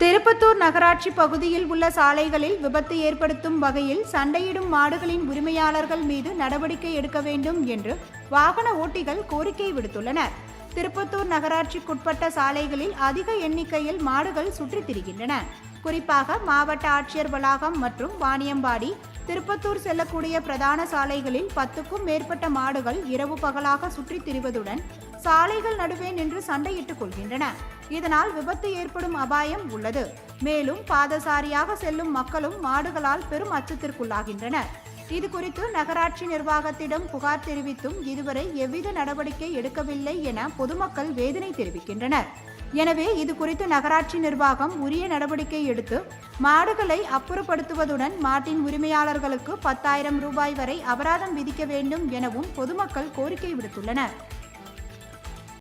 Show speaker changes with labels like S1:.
S1: திருப்பத்தூர் நகராட்சி பகுதியில் உள்ள சாலைகளில் விபத்து ஏற்படுத்தும் வகையில் சண்டையிடும் மாடுகளின் உரிமையாளர்கள் மீது நடவடிக்கை எடுக்க வேண்டும் என்று வாகன ஓட்டிகள் கோரிக்கை விடுத்துள்ளனர். திருப்பத்தூர் நகராட்சிக்குட்பட்ட சாலைகளில் அதிக எண்ணிக்கையில் மாடுகள் சுற்றித் திரிகின்றன. குறிப்பாக மாவட்ட ஆட்சியர் வளாகம் மற்றும் வாணியம்பாடி, திருப்பத்தூர் செல்லக்கூடிய பிரதான சாலைகளில் 10க்கும் மேற்பட்ட மாடுகள் இரவு பகலாக சுற்றித் திரிவதுடன் சாலைகள் நடுவே நின்று சண்டையிட்டுக் கொள்கின்றன. இதனால் விபத்து ஏற்படும் அபாயம் உள்ளது. மேலும் பாதசாரியாக செல்லும் மக்களும் மாடுகளால் பெரும் அச்சத்திற்குள்ளாகின்றனர். இது குறித்து நகராட்சி நிர்வாகத்திடம் புகார் தெரிவித்தும் இதுவரை எவ்வித நடவடிக்கை எடுக்கவில்லை என பொதுமக்கள் வேதனை தெரிவிக்கின்றனர். எனவே இது குறித்து நகராட்சி நிர்வாகம் உரிய நடவடிக்கை எடுத்து மாடுகளை அப்புறப்படுத்துவதுடன் மாட்டின் உரிமையாளர்களுக்கு 10,000 ரூபாய் வரை அபராதம் விதிக்க வேண்டும் எனவும் பொதுமக்கள் கோரிக்கை விடுத்துள்ளனர்.